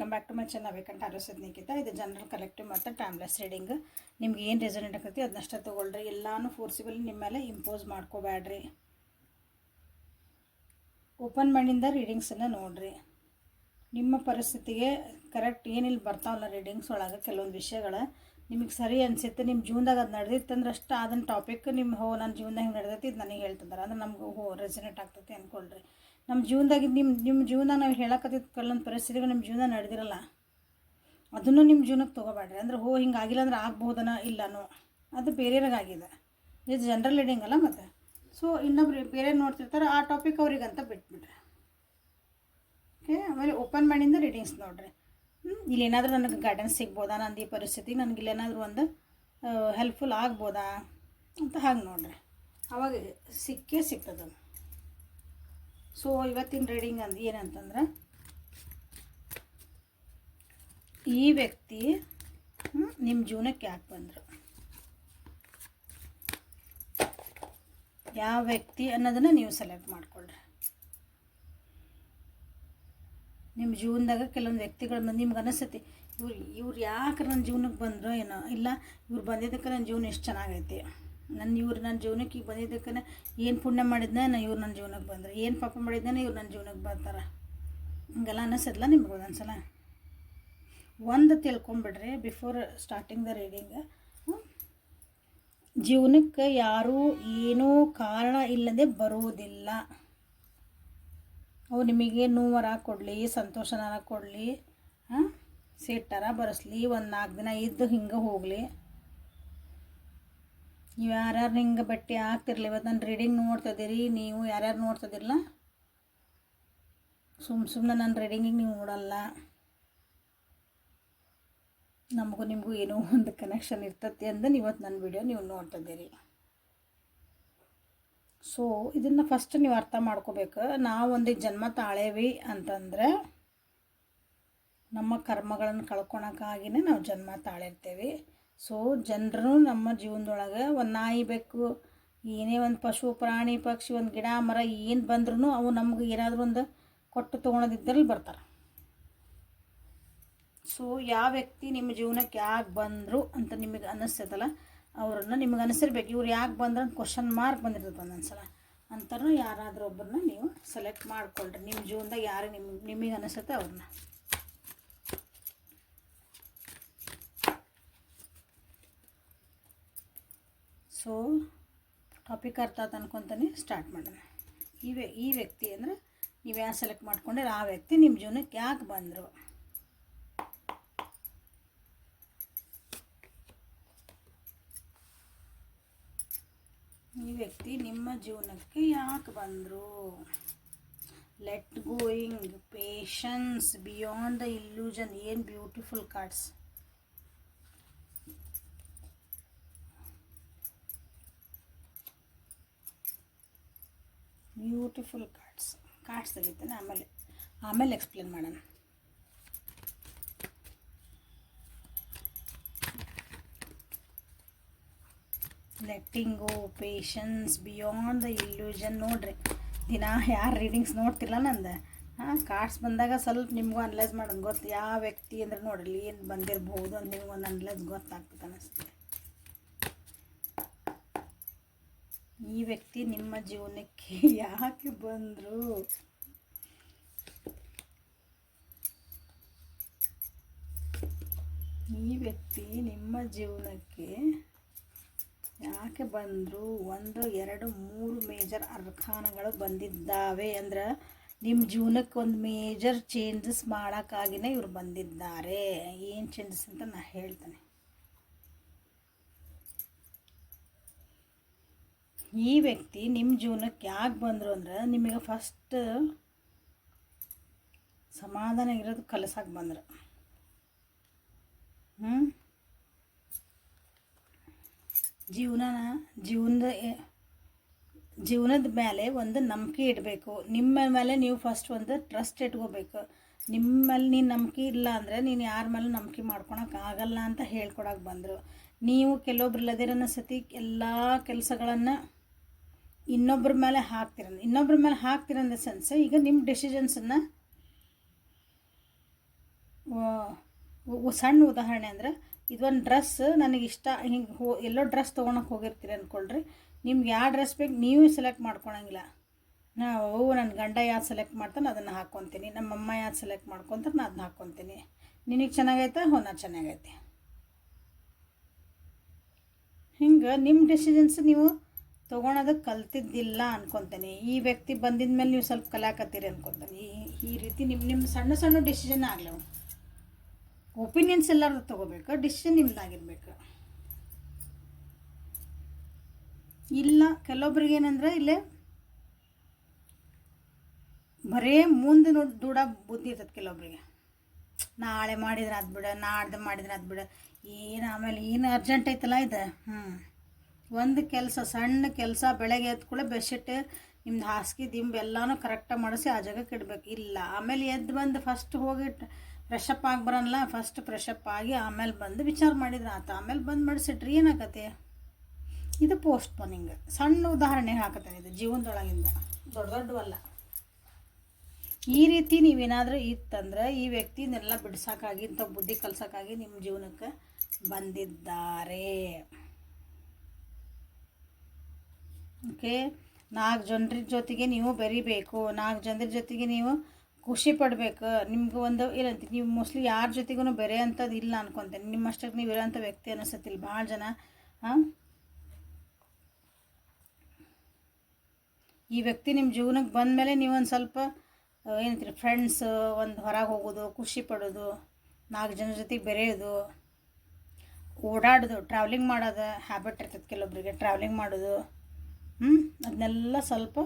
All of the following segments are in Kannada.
Welcome back to my channel ವೇಕಂಠ ಆರೋಸದ್ ನಿಖಿತ. ಇದು ಜನರಲ್ ಕಲೆಕ್ಟಿವ್ ಮತ್ತು ಟೈಮ್ಲೆಸ್ ರೀಡಿಂಗ್. ನಿಮ್ಗೆ ಏನು ರೆಸೊನೇಟ್ ಆಗ್ತೈತಿ ಅದನ್ನಷ್ಟೇ ತೊಗೊಳ್ರಿ. ಎಲ್ಲಾನು ಫೋರ್ಸಿಬಲಿ ನಿಮ್ಮ ಮೇಲೆ ಇಂಪೋಸ್ ಮಾಡ್ಕೋಬೇಡ್ರಿ. ಓಪನ್ ಮೈಂಡಿಂದ ರೀಡಿಂಗ್ಸನ್ನು ನೋಡಿರಿ. ನಿಮ್ಮ ಪರಿಸ್ಥಿತಿಗೆ ಕರೆಕ್ಟ್ ಏನಿಲ್ಲಿ ಬರ್ತಾವಲ್ಲ ರೀಡಿಂಗ್ಸ್ ಒಳಗೆ ಕೆಲವೊಂದು ವಿಷಯಗಳು ನಿಮಗೆ ಸರಿ ಅನಿಸುತ್ತೆ. ನಿಮ್ಮ ಜೀವನದಾಗ ಅದು ನಡೆದಿತ್ತಂದ್ರೆ ಅಷ್ಟು ಅದನ್ನ ಟಾಪಿಕ್ ನಿಮ್ಮ ನನ್ನ ಜೀವನದಾಗ ಹಿಂಗೆ ನಡೆದೈತಿ ಇದು ನನಗೆ ಹೇಳ್ತಿದ್ದಾರೆ ಅಂದ್ರೆ ನಮ್ಗೆ ರೆಸೊನೇಟ್ ಆಗ್ತೈತಿ ಅಂದ್ಕೊಳ್ರಿ. ನಮ್ಮ ಜೀವನದಾಗ ನಿಮ್ಮ ಜೀವನ ನಾವು ಹೇಳಕತ್ತಿದ್ದು ಕೆಲವೊಂದು ಪರಿಸ್ಥಿತಿಗಳು ನಿಮ್ಮ ಜೀವನ ನಡೆದಿರಲ್ಲ, ಅದನ್ನು ನಿಮ್ಮ ಜೀವನಕ್ಕೆ ತೊಗೋಬೇಡ್ರಿ. ಅಂದ್ರೆ ಹಿಂಗೆ ಆಗಿಲ್ಲ ಅಂದ್ರೆ ಆಗ್ಬೋದನ ಇಲ್ಲನೋ ಅದು ಬೇರೆಯವ್ರಿಗಾಗಿದೆ. ಇದು ಜನರಲ್ ರೀಡಿಂಗ್ ಅಲ್ಲ ಮತ್ತು. ಸೊ ಇನ್ನೊಬ್ರು ಬೇರೆ ನೋಡ್ತಿರ್ತಾರೆ ಆ ಟಾಪಿಕ್ ಅವ್ರಿಗಂತ ಬಿಟ್ಬಿಡ್ರಿ. ಓಕೆ, ಆಮೇಲೆ ಓಪನ್ ಮೈಂಡಿಂದ ರೀಡಿಂಗ್ಸ್ ನೋಡಿರಿ. ಇಲ್ಲಿ ಏನಾದರೂ ನನಗೆ ಗೈಡೆನ್ಸ್ ಸಿಗ್ಬೋದಾ, ನಂದು ಈ ಪರಿಸ್ಥಿತಿ ನನಗೆ ಇಲ್ಲೇನಾದರೂ ಒಂದು ಹೆಲ್ಪ್ಫುಲ್ ಆಗ್ಬೋದಾ ಅಂತ ಹಾಗೆ ನೋಡಿರಿ. ಅವಾಗ ಸಿಕ್ಕೇ ಸಿಗ್ತದೆ. ಸೊ ಇವತ್ತಿನ ರೀಡಿಂಗ್ ಏನಂತಂದ್ರೆ, ಈ ವ್ಯಕ್ತಿ ನಿಮ್ಮ ಜೀವನಕ್ಕೆ ಯಾಕೆ ಬಂದರು, ಯಾವ ವ್ಯಕ್ತಿ ಅನ್ನೋದನ್ನು ನೀವು ಸೆಲೆಕ್ಟ್ ಮಾಡ್ಕೊಳ್ರಿ. ನಿಮ್ಮ ಜೀವನದಾಗ ಕೆಲವೊಂದು ವ್ಯಕ್ತಿಗಳು ನಿಮ್ಗೆ ಅನಿಸ್ತೈತಿ ಇವ್ರು ಯಾಕೆ ನನ್ನ ಜೀವನಕ್ಕೆ ಬಂದರು ಏನೋ, ಇಲ್ಲ ಇವ್ರು ಬಂದಿದ್ದಕ್ಕೆ ನನ್ನ ಜೀವನ ಎಷ್ಟು ಚೆನ್ನಾಗೈತಿ, ನನ್ನ ಜೀವನಕ್ಕೆ ಈಗ ಬಂದಿದ್ದಕ್ಕೆ ಏನು ಪುಣ್ಯ ಮಾಡಿದ್ನ ಇವ್ರು ನನ್ನ ಜೀವನಕ್ಕೆ ಬಂದರು, ಏನು ಪಾಪ ಮಾಡಿದ್ನೇ ಇವ್ರು ನನ್ನ ಜೀವನಕ್ಕೆ ಬರ್ತಾರೆ, ಹಿಂಗೆಲ್ಲ ಅನ್ನಿಸಲ್ಲ ನಿಮ್ಗೆ ಒಂದೊಂದ್ಸಲ. ಒಂದು ತಿಳ್ಕೊಂಬಿಡ್ರಿ ಬಿಫೋರ್ ಸ್ಟಾರ್ಟಿಂಗ್ ದ ರೀಡಿಂಗ್. ಜೀವನಕ್ಕೆ ಯಾರೂ ಏನೂ ಕಾರಣ ಇಲ್ಲದೆ ಬರುವುದಿಲ್ಲ. ಅವು ನಿಮಗೆ ನೋವರ ಕೊಡಲಿ, ಸಂತೋಷನಾರ ಕೊಡಲಿ, ಸಿಟ್ಟಾರ ಬರೆಸ್ಲಿ, ಒಂದು 4 ದಿನ ಇದ್ದು ಹಿಂಗೆ ಹೋಗಲಿ, ನೀವು ಯಾರ್ಯಾರು ಹಿಂಗೆ ಬಟ್ಟೆ ಆಗ್ತಿರ್ಲಿ. ಇವತ್ತು ನಾನು ರೀಡಿಂಗ್ ನೋಡ್ತಿದ್ದೀರಿ, ನೀವು ಯಾರ್ಯಾರು ನೋಡ್ತಿದ್ದಿರಲ್ಲ ಸುಮ್ಮನೆ ನನ್ನ ರೀಡಿಂಗಿಗೆ ನೀವು ನೋಡಲ್ಲ. ನಮಗೂ ನಿಮಗೂ ಏನೋ ಒಂದು ಕನೆಕ್ಷನ್ ಇರ್ತತಿ ಅಂದು ಇವತ್ತು ನನ್ನ ವಿಡಿಯೋ ನೀವು ನೋಡ್ತಿದ್ದೀರಿ. ಸೊ ಇದನ್ನು ಫಸ್ಟ್ ನೀವು ಅರ್ಥ ಮಾಡ್ಕೋಬೇಕು. ನಾವು ಒಂದು ಜನ್ಮ ತಾಳೇವಿ ಅಂತಂದರೆ ನಮ್ಮ ಕರ್ಮಗಳನ್ನು ಕಳ್ಕೊಳಕ್ಕಾಗಿಯೇ ನಾವು ಜನ್ಮ ತಾಳಿರ್ತೀವಿ. ಸೊ ಜನರು ನಮ್ಮ ಜೀವನದೊಳಗೆ ಒಂದು ನಾಯಿ ಬೆಕ್ಕು ಏನೇ ಒಂದು ಪಶು ಪ್ರಾಣಿ ಪಕ್ಷಿ ಒಂದು ಗಿಡ ಮರ ಏನು ಬಂದ್ರೂ ಅವು ನಮ್ಗೆ ಏನಾದರೂ ಒಂದು ಕೊಟ್ಟು ತೊಗೊಳೋದಿದ್ದಲ್ಲಿ ಬರ್ತಾರೆ. ಸೊ ಯಾವ ವ್ಯಕ್ತಿ ನಿಮ್ಮ ಜೀವನಕ್ಕೆ ಯಾಕೆ ಬಂದರು ಅಂತ ನಿಮಗೆ ಅನ್ನಿಸ್ತೈತಲ್ಲ ಅವರನ್ನು ನಿಮಗೆ ಅನಿಸಿರ್ಬೇಕು. ಇವ್ರು ಯಾಕೆ ಬಂದ್ರೆ ಅಂತ ಕ್ವಶನ್ ಮಾರ್ಕ್ ಬಂದಿರ್ತದೆ ಒಂದೊಂದ್ಸಲ. ಅಂತಾರು ಯಾರಾದರೂ ಒಬ್ಬರನ್ನ ನೀವು ಸೆಲೆಕ್ಟ್ ಮಾಡ್ಕೊಳ್ರಿ. ನಿಮ್ಮ ಜೀವನದಾಗ ಯಾರು ನಿಮಗೆ ಅನಿಸುತ್ತೆ ಅವ್ರನ್ನ. ಸೊ ಟಾಪಿಕ್ ಅರ್ಥ ಆಯ್ತು ಅನ್ಕೊತಾನೆ ಸ್ಟಾರ್ಟ್ ಮಾಡೋಣ. ಈ ವ್ಯಕ್ತಿ ಅಂದರೆ ನೀವು ಯಾರು ಸೆಲೆಕ್ಟ್ ಮಾಡ್ಕೊಂಡ್ರೆ ಆ ವ್ಯಕ್ತಿ ನಿಮ್ಮ ಜೀವನಕ್ಕೆ ಯಾಕೆ ಬಂದರು. ಈ ವ್ಯಕ್ತಿ ನಿಮ್ಮ ಜೀವನಕ್ಕೆ ಯಾಕೆ ಬಂದರು. Let going, patience, beyond the illusion. ಏನು ಬ್ಯೂಟಿಫುಲ್ ಕಾರ್ಡ್ಸ್. ಬ್ಯೂಟಿಫುಲ್ ಕಾರ್ಡ್ಸ್ ತೆಗಿತಾನೆ, ಆಮೇಲೆ ಎಕ್ಸ್ಪ್ಲೇನ್ ಮಾಡೋಣ. Letting go, patience, beyond the illusion. ನೋಡ್ರಿ, ದಿನ ಯಾರು ರೀಡಿಂಗ್ಸ್ ನೋಡ್ತಿಲ್ಲ ನಂದು ಕಾರ್ಡ್ಸ್ ಬಂದಾಗ ಸ್ವಲ್ಪ ನಿಮಗೂ ಅನಲೈಸ್ ಮಾಡೋದು ಗೊತ್ತು. ಯಾವ ವ್ಯಕ್ತಿ ಅಂದ್ರೆ ನೋಡ್ರಿ ಏನು ಬಂದಿರ್ಬೋದು ಅಂತ ನಿಮ್ಗೆ ಒಂದು ಅನಲೈಸ್ ಗೊತ್ತಾಗ್ತದೆ ಅನ್ನಿಸ್ತದೆ. ಈ ವ್ಯಕ್ತಿ ನಿಮ್ಮ ಜೀವನಕ್ಕೆ ಯಾಕೆ ಬಂದರು. ಈ ವ್ಯಕ್ತಿ ನಿಮ್ಮ ಜೀವನಕ್ಕೆ ಯಾಕೆ ಬಂದರು. 1, 2, 3 ಮೇಜರ್ ಅರ್ಕಾನಗಳು ಬಂದಿದ್ದಾವೆ. ಅಂದ್ರೆ ನಿಮ್ಮ ಜೀವನಕ್ಕೆ ಒಂದು ಮೇಜರ್ ಚೇಂಜಸ್ ಮಾಡೋಕ್ಕಾಗಿಯೇ ಇವ್ರು ಬಂದಿದ್ದಾರೆ. ಏನು ಚೇಂಜಸ್ ಅಂತ ನಾನು ಹೇಳ್ತೇನೆ. ಈ ವ್ಯಕ್ತಿ ನಿಮ್ಮ ಜೀವನಕ್ಕೆ ಯಾಕೆ ಬಂದರು ಅಂದ್ರೆ ನಿಮಗೆ ಫಸ್ಟ್ ಸಮಾಧಾನ ಇರೋದು ಕಲಿಸಕ್ಕೆ ಬಂದರು. ಜೀವನದ ಮೇಲೆ ಒಂದು ನಂಬಿಕೆ ಇಡಬೇಕು. ನಿಮ್ಮ ಮೇಲೆ ನೀವು ಫಸ್ಟ್ ಒಂದು ಟ್ರಸ್ಟ್ ಇಟ್ಕೋಬೇಕು. ನಿಮ್ಮ ಮೇಲೆ ನೀನು ನಂಬಿಕೆ ಇಲ್ಲ ಅಂದರೆ ನೀನು ಯಾರ ಮೇಲೆ ನಂಬಿಕೆ ಮಾಡ್ಕೊಳಕ್ಕಾಗಲ್ಲ ಅಂತ ಹೇಳ್ಕೊಡಕ್ಕೆ ಬಂದರು. ನೀವು ಕೆಲವೊಬ್ರು ಇಲ್ಲದಿರೋ ಸತಿ ಎಲ್ಲ ಕೆಲಸಗಳನ್ನು ಇನ್ನೊಬ್ಬರ ಮೇಲೆ ಹಾಕ್ತಿರಂದ ಸೆನ್ಸ್ ಈಗ ನಿಮ್ಮ ಡೆಸಿಷನ್ಸನ್ನು ಸಣ್ಣ ಉದಾಹರಣೆ ಅಂದ್ರೆ ಇದೊಂದು ಡ್ರೆಸ್ ನನಗಿಷ್ಟ, ಹಿಂಗೆ ಎಲ್ಲೋ ಡ್ರೆಸ್ ತೊಗೊಳಕ್ಕೆ ಹೋಗಿರ್ತೀರಿ ಅಂದ್ಕೊಳ್ರಿ. ನಿಮ್ಗೆ ಯಾವ ಡ್ರೆಸ್ ಬೇಕು ನೀವು ಸೆಲೆಕ್ಟ್ ಮಾಡ್ಕೊಳಂಗಿಲ್ಲ. ನಾವು ನನ್ನ ಗಂಡ ಯಾವ್ದು ಸೆಲೆಕ್ಟ್ ಮಾಡ್ತಾನೆ ಅದನ್ನು ಹಾಕ್ಕೊತೀನಿ, ನಮ್ಮಮ್ಮ ಯಾವ್ದು ಸೆಲೆಕ್ಟ್ ಮಾಡ್ಕೊತಾರೆ ನಾನು ಅದನ್ನ ಹಾಕ್ಕೊತೀನಿ. ನಿನಗೆ ಚೆನ್ನಾಗೈತೆ, ನಾ ಚೆನ್ನಾಗೈತೆ. ಹಿಂಗೆ ನಿಮ್ಮ ಡೆಸಿಷನ್ಸ್ ನೀವು ತೊಗೊಳೋದಕ್ಕೆ ಕಲ್ತಿದ್ದಿಲ್ಲ ಅನ್ಕೊತೀನಿ. ಈ ವ್ಯಕ್ತಿ ಬಂದಿದ ಮೇಲೆ ನೀವು ಸ್ವಲ್ಪ ಕಲಿಯಾಕತ್ತೀರಿ ಅನ್ಕೊತೀನಿ. ಈ ರೀತಿ ನಿಮ್ಮ ಸಣ್ಣ ಸಣ್ಣ ಡೆಸಿಷನ್ ಆಗ್ಲವು. ಒಪಿನಿಯನ್ಸ್ ಎಲ್ಲರೂ ತೊಗೋಬೇಕು, ಡಿಸಿಷನ್ ನಿಮ್ದಾಗಿರ್ಬೇಕು. ಇಲ್ಲ ಕೆಲವೊಬ್ರಿಗೆ ಏನಂದ್ರೆ ಇಲ್ಲೇ ಬರೇ ಮುಂದೆ ದೂಡ ಬುದ್ಧಿ ಇರ್ತದೆ ಕೆಲವೊಬ್ರಿಗೆ. ನಾಳೆ ಮಾಡಿದ್ರೆ ಅದು ಬಿಡ, ನಾಡ್ದು ಮಾಡಿದ್ರೆ ಅದು ಬಿಡ, ಏನು ಆಮೇಲೆ ಏನು ಅರ್ಜೆಂಟ್ ಐತಲ್ಲ ಇದು. ಒಂದು ಕೆಲಸ, ಸಣ್ಣ ಕೆಲಸ, ಬೆಳಗ್ಗೆ ಎದ್ದು ಕೂಡ ಬೆಡ್ಶೀಟ್ ನಿಮ್ದು ಹಾಸಿಗೆ ದಿಂಬು ಎಲ್ಲನೂ ಕರೆಕ್ಟಾಗಿ ಮಾಡಿಸಿ ಆ ಜಾಗಕ್ಕೆ ಇಡಬೇಕು. ಇಲ್ಲ ಆಮೇಲೆ ಎದ್ದು ಬಂದು ಫಸ್ಟ್ ಹೋಗಿ ಫ್ರೆಶಪ್ ಆಗಿ ಬರೋಲ್ಲ, ಫಸ್ಟ್ ಫ್ರೆಶಪ್ ಆಗಿ ಆಮೇಲೆ ಬಂದು ವಿಚಾರ ಮಾಡಿದ್ರೆ ಆತ, ಆಮೇಲೆ ಬಂದು ಮಾಡಿಸಿಟ್ರಿ ಏನಾಗತ್ತೆ. ಇದು ಪೋಸ್ಟ್ ಪೋನಿಂಗ್. ಸಣ್ಣ ಉದಾಹರಣೆ ಹಾಕತ್ತೇನೆ, ಇದು ಜೀವನದೊಳಗಿಂದ, ದೊಡ್ಡ ದೊಡ್ಡವಲ್ಲ. ಈ ರೀತಿ ನೀವೇನಾದರೂ ಇತ್ತಂದ್ರೆ ಈ ವ್ಯಕ್ತಿನೆಲ್ಲ ಬಿಡ್ಸೋಕ್ಕಾಗಿ, ಇಂಥ ಬುದ್ಧಿ ಕಲ್ಸೋಕ್ಕಾಗಿ ನಿಮ್ಮ ಜೀವನಕ್ಕೆ ಬಂದಿದ್ದಾರೆ. ಓಕೆ, 4 ಜನರ ಜೊತೆಗೆ ನೀವು ಬೆರಿಬೇಕು, 4 ಜನರ ಜೊತೆಗೆ ನೀವು ಖುಷಿ ಪಡಬೇಕು. ನಿಮ್ಗೆ ಒಂದು ಏನಂತ ನೀವು ಮೋಸ್ಟ್ಲಿ ಯಾರ ಜೊತೆಗೂ ಬೆರೆ ಅಂಥದ್ದು ಇಲ್ಲ ಅನ್ಕೊತೇನೆ. ನಿಮ್ಮಷ್ಟಕ್ಕೆ ನೀವು ಇರೋಂಥ ವ್ಯಕ್ತಿ ಅನಿಸತ್ತಿಲ್ಲ ಭಾಳ ಜನ. ಈ ವ್ಯಕ್ತಿ ನಿಮ್ಮ ಜೀವನಕ್ಕೆ ಬಂದ ಮೇಲೆ ನೀವೊಂದು ಸ್ವಲ್ಪ ಏನಂತೀರಿ ಫ್ರೆಂಡ್ಸ್, ಒಂದು ಹೊರಗೆ ಹೋಗೋದು, ಖುಷಿ ಪಡೋದು, 4 ಜನರ ಜೊತೆಗೆ ಬೆರೆಯೋದು, ಓಡಾಡೋದು, ಟ್ರಾವೆಲಿಂಗ್ ಮಾಡೋದು ಹ್ಯಾಬಿಟ್ ಇರ್ತದೆ ಕೆಲವೊಬ್ಬರಿಗೆ. ಟ್ರಾವೆಲಿಂಗ್ ಮಾಡೋದು ಅದನ್ನೆಲ್ಲ ಸ್ವಲ್ಪ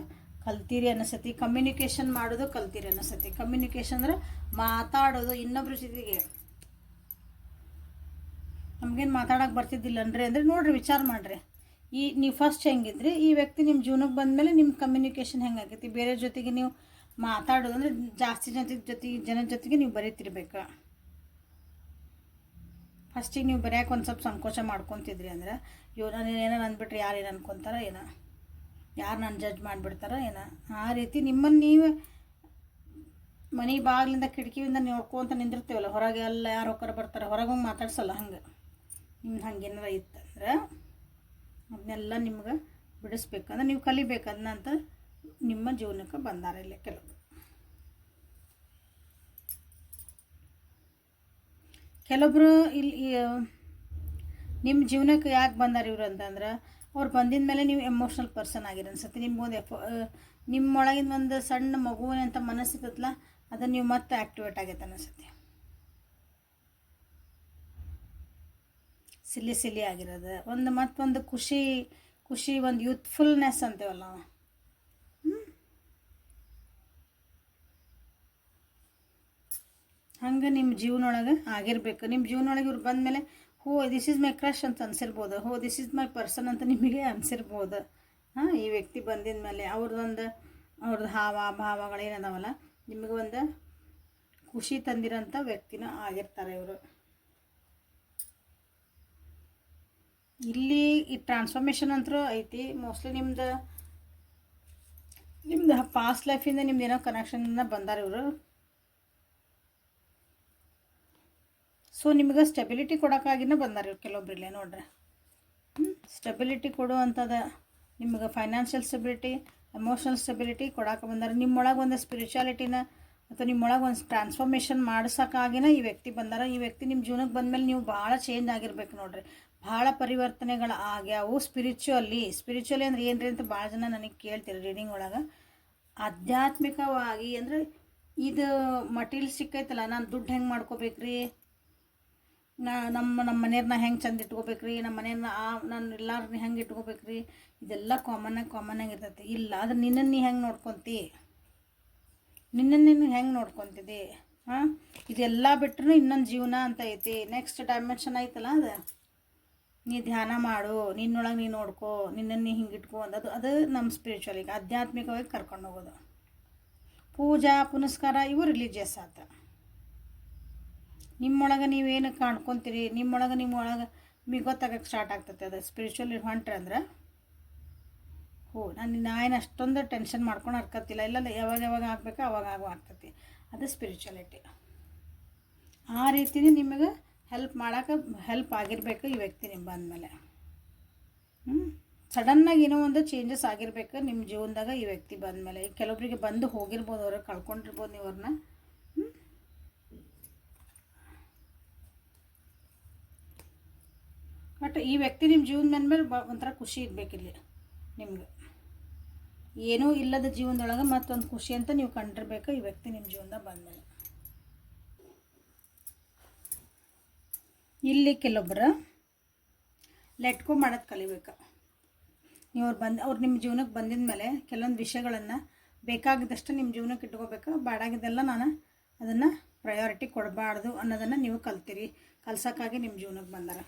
ಕಲ್ತೀರಿ ಅನಿಸತಿ. ಕಮ್ಯುನಿಕೇಷನ್ ಮಾಡೋದು ಕಲ್ತೀರಿ ಅನಿಸತಿ. ಕಮ್ಯುನಿಕೇಷನ್ ಅಂದ್ರೆ ಮಾತಾಡೋದು ಇನ್ನೊಬ್ರ ಜೊತೆಗೆ. ನಮಗೇನು ಮಾತಾಡೋಕೆ ಬರ್ತಿದ್ದಿಲ್ಲನ್ರಿ ಅಂದರೆ ನೋಡಿರಿ, ವಿಚಾರ ಮಾಡಿರಿ. ನೀವು ಫಸ್ಟ್ ಹೆಂಗಿದ್ರಿ, ಈ ವ್ಯಕ್ತಿ ನಿಮ್ಮ ಜೀವನಕ್ಕೆ ಬಂದಮೇಲೆ ನಿಮ್ಮ ಕಮ್ಯುನಿಕೇಷನ್ ಹೆಂಗಾಗೈತಿ. ಬೇರೆ ಜೊತೆಗೆ ನೀವು ಮಾತಾಡೋದು ಅಂದರೆ ಜಾಸ್ತಿ ಜನದ ಜೊತೆಗೆ ನೀವು ಬರೀತಿರ್ಬೇಕು. ಫಸ್ಟಿಗೆ ನೀವು ಬರೆಯೋಕೆ ಒಂದು ಸ್ವಲ್ಪ ಸಂಕೋಚ ಮಾಡ್ಕೊತಿದ್ರಿ ಅಂದ್ರೆ ನಾನು ಏನಾರು ಅಂದ್ಬಿಟ್ರೆ ಯಾರು ಏನು ಅನ್ಕೊತಾರ ಏನೋ, ಯಾರು ನಾನು ಜಡ್ಜ್ ಮಾಡಿಬಿಡ್ತಾರೋ ಏನೋ. ಆ ರೀತಿ ನಿಮ್ಮನ್ನು ನೀವು ಮನೆ ಬಾಗಿಲಿಂದ ಕಿಟಕಿಯಿಂದ ನೋಡ್ಕೊತ ನಿಂದಿರ್ತೀವಲ್ಲ, ಹೊರಗೆ ಎಲ್ಲ ಯಾರು ಒಕ್ಕರು ಬರ್ತಾರೆ, ಹೊರಗೆ ಹೋಗಿ ಮಾತಾಡ್ಸಲ್ಲ. ಹಂಗೆ ನಿಮ್ದು ಹಂಗೇನಾರ ಇತ್ತಂದ್ರೆ ಅದನ್ನೆಲ್ಲ ನಿಮ್ಗೆ ಬಿಡಿಸ್ಬೇಕಂದ್ರೆ ನೀವು ಕಲಿಬೇಕು. ಅದನ್ನಂತ ನಿಮ್ಮ ಜೀವನಕ್ಕೆ ಬಂದಾರ ಇಲ್ಲ ಕೆಲವೊಬ್ರು ಇಲ್ಲಿ ನಿಮ್ಮ ಜೀವನಕ್ಕೆ ಯಾಕೆ ಬಂದಾರ ಇವರು ಅಂತಂದ್ರೆ ಅವ್ರು ಬಂದಿದ ಮೇಲೆ ನೀವು ಎಮೋಷ್ನಲ್ ಪರ್ಸನ್ ಆಗಿರ ಅನ್ಸುತ್ತೆ. ನಿಮ್ಗೊಂದು ನಿಮ್ಮೊಳಗಿನ ಒಂದು ಸಣ್ಣ ಮಗುವಿನಂಥ ಮನಸ್ಸಿತ್ತಲ್ಲ, ಅದನ್ನು ನೀವು ಮತ್ತೆ ಆ್ಯಕ್ಟಿವೇಟ್ ಆಗೈತೆ ಅನಿಸುತ್ತೆ. ಸಿಲಿ ಆಗಿರೋದು ಒಂದು ಮತ್ತೊಂದು ಖುಷಿ, ಒಂದು ಯೂತ್ಫುಲ್ನೆಸ್ ಅಂತೀವಲ್ಲ ನಾವು. ಹಂಗೆ ನಿಮ್ಮ ಜೀವನೊಳಗೆ ಆಗಿರಬೇಕು. ನಿಮ್ಮ ಜೀವನೊಳಗೆ ಇವ್ರು ಬಂದಮೇಲೆ ದಿಸ್ ಈಸ್ ಮೈ ಕ್ರಶ್ ಅಂತ ಅನಿಸಿರ್ಬೋದು, ದಿಸ್ ಈಸ್ ಮೈ ಪರ್ಸನ್ ಅಂತ ನಿಮಗೆ ಅನಿಸಿರ್ಬೋದು. ಈ ವ್ಯಕ್ತಿ ಬಂದಿದ ಮೇಲೆ ಅವ್ರದ್ದು ಹಾವ ಭಾವಗಳು ಏನದಾವಲ್ಲ, ನಿಮಗೆ ಒಂದು ಖುಷಿ ತಂದಿರೋಂಥ ವ್ಯಕ್ತಿನ ಆಗಿರ್ತಾರೆ ಇವರು. ಇಲ್ಲಿ ಈ ಟ್ರಾನ್ಸ್ಫಾರ್ಮೇಷನ್ ಅಂತೂ ಐತಿ. ಮೋಸ್ಟ್ಲಿ ನಿಮ್ದು ಪಾಸ್ಟ್ ಲೈಫಿಂದ ನಿಮ್ದು ಏನೋ ಕನೆಕ್ಷನ್ನ ಬಂದಾರ ಇವರು. ಸೊ ನಿಮಗೆ ಸ್ಟೆಬಿಲಿಟಿ ಕೊಡೋಕ್ಕಾಗಿನೇ ಬಂದಾರ ಇವ್ರು ಕೆಲವೊಬ್ರಿಲ್ಲೇ ನೋಡ್ರಿ. ಸ್ಟೆಬಿಲಿಟಿ ಕೊಡುವಂಥದ್ದು ನಿಮಗೆ ಫೈನಾನ್ಷಿಯಲ್ ಸ್ಟೆಬಿಲಿಟಿ, ಎಮೋಷನಲ್ ಸ್ಟೆಬಿಲಿಟಿ ಕೊಡೋಕೆ ಬಂದಾರೆ. ನಿಮ್ಮೊಳಗೆ ಒಂದು ಸ್ಪಿರಿಚುಯಾಲಿಟಿನ ಅಥವಾ ನಿಮ್ಮೊಳಗೆ ಒಂದು ಟ್ರಾನ್ಸ್ಫಾರ್ಮೇಷನ್ ಮಾಡ್ಸೋಕ್ಕಾಗಿನ ಈ ವ್ಯಕ್ತಿ ಬಂದಾರ. ಈ ವ್ಯಕ್ತಿ ನಿಮ್ಮ ಜೀವನಕ್ಕೆ ಬಂದಮೇಲೆ ನೀವು ಭಾಳ ಚೇಂಜ್ ಆಗಿರ್ಬೇಕು ನೋಡ್ರಿ. ಭಾಳ ಪರಿವರ್ತನೆಗಳು ಆಗ್ಯಾವು ಸ್ಪಿರಿಚುವಲಿ ಅಂದರೆ ಏನು ರೀ ಅಂತ ಭಾಳ ಜನ ನನಗೆ ಕೇಳ್ತೀರಿ ರೀಡಿಂಗ್ ಒಳಗೆ. ಆಧ್ಯಾತ್ಮಿಕವಾಗಿ ಅಂದರೆ ಇದು ಮಟೀರಿಯಲ್ಸ್ಟಿಕ್ ಐತಲ್ಲ, ನಾನು ದುಡ್ಡು ಹೆಂಗೆ ಮಾಡ್ಕೋಬೇಕ್ರಿ, ನಮ್ಮ ಮನೆಯವ್ರನ್ನ ಹೆಂಗೆ ಚಂದ ಇಟ್ಕೋಬೇಕ್ರಿ, ನಮ್ಮ ಮನೆಯವ್ರನ್ನ ನಾನು ಎಲ್ಲಾರನ್ನ ಹೆಂಗೆ ಇಟ್ಕೋಬೇಕ್ರಿ, ಇದೆಲ್ಲ ಕಾಮನ್ನಾಗಿ ಇರ್ತೈತಿ. ಇಲ್ಲ ಆದ್ರೆ ನಿನ್ನನ್ನು ನೀ ಹೆಂಗೆ ನೋಡ್ಕೊತಿ, ನಿನ್ನನ್ನು ಹೆಂಗೆ ನೋಡ್ಕೊತಿದ್ದಿ, ಇದೆಲ್ಲ ಬಿಟ್ಟರು ಇನ್ನೊಂದು ಜೀವನ ಅಂತ ಐತಿ, ನೆಕ್ಸ್ಟ್ ಡೈಮೆನ್ಷನ್ ಐತಲ್ಲ, ಅದು ನೀ ಧ್ಯಾನ ಮಾಡು, ನಿನ್ನೊಳಗೆ ನೀ ನೋಡ್ಕೋ, ನಿನ್ನನ್ನು ನೀ ಹಿಂಗೆ ಇಟ್ಕೋ ಅಂದದು. ಅದು ನಮ್ಮ ಸ್ಪಿರಿಚುವಲಿಗೆ ಆಧ್ಯಾತ್ಮಿಕವಾಗಿ ಕರ್ಕೊಂಡು ಹೋಗೋದು. ಪೂಜಾ ಪುನಸ್ಕಾರ ಇವು ರಿಲಿಜಿಯಸ್ ಆತ. ನಿಮ್ಮೊಳಗೆ ನೀವೇನು ಕಾಣ್ಕೊತೀರಿ, ನಿಮ್ಮೊಳಗೆ ನಿಮಗೆ ಗೊತ್ತಾಗಕ್ಕೆ ಸ್ಟಾರ್ಟ್ ಆಗ್ತೈತೆ. ಅದು ಸ್ಪಿರಿಚುವಲ್ ಹೊಂಟ್ರೆ ಅಂದ್ರೆ ನಾನು ಅಷ್ಟೊಂದು ಟೆನ್ಷನ್ ಮಾಡ್ಕೊಂಡು ಹರ್ಕತ್ತಿಲ್ಲ, ಇಲ್ಲ ಯಾವಾಗ ಆಗ್ಬೇಕು ಅವಾಗ ಆಗ್ತೈತಿ. ಅದು ಸ್ಪಿರಿಚುವಲಿಟಿ. ಆ ರೀತಿನೇ ನಿಮಗೆ ಹೆಲ್ಪ್ ಆಗಿರಬೇಕು ಈ ವ್ಯಕ್ತಿ ನಿಮ್ಮ ಬಂದಮೇಲೆ. ಸಡನ್ನಾಗಿ ಏನೋ ಒಂದು ಚೇಂಜಸ್ ಆಗಿರಬೇಕು ನಿಮ್ಮ ಜೀವನದಾಗ ಈ ವ್ಯಕ್ತಿ ಬಂದಮೇಲೆ. ಕೆಲವೊಬ್ಬರಿಗೆ ಬಂದು ಹೋಗಿರ್ಬೋದು, ಅವ್ರಿಗೆ ಕಳ್ಕೊಂಡಿರ್ಬೋದು ನೀವು ಅವ್ರನ್ನ. ಬಟ್ ಈ ವ್ಯಕ್ತಿ ನಿಮ್ಮ ಜೀವನ ಮೇಲೆ ಒಂಥರ ಖುಷಿ ಇರಬೇಕಿಲ್ಲಿ ನಿಮ್ಗೆ. ಏನೂ ಇಲ್ಲದ ಜೀವನದೊಳಗೆ ಮತ್ತೊಂದು ಖುಷಿ ಅಂತ ನೀವು ಕಂಡಿರ್ಬೇಕು ಈ ವ್ಯಕ್ತಿ ನಿಮ್ಮ ಜೀವನದಾಗ ಬಂದಮೇಲೆ. ಇಲ್ಲಿ ಕೆಲವೊಬ್ಬರು ಲೆಟ್ಕೋ ಮಾಡೋದು ಕಲಿಬೇಕು ನೀವು. ಅವ್ರು ನಿಮ್ಮ ಜೀವನಕ್ಕೆ ಬಂದಿದ ಮೇಲೆ ಕೆಲವೊಂದು ವಿಷಯಗಳನ್ನು ಬೇಕಾಗಿದ್ದಷ್ಟು ನಿಮ್ಮ ಜೀವನಕ್ಕೆ ಇಟ್ಕೋಬೇಕು, ಬೇಡಾಗಿದ್ದೆಲ್ಲ ನಾನು ಅದನ್ನು ಪ್ರಯಾರಿಟಿ ಕೊಡಬಾರ್ದು ಅನ್ನೋದನ್ನು ನೀವು ಕಲ್ಸೋಕ್ಕಾಗಿ ನಿಮ್ಮ ಜೀವನಕ್ಕೆ ಬಂದಾರ.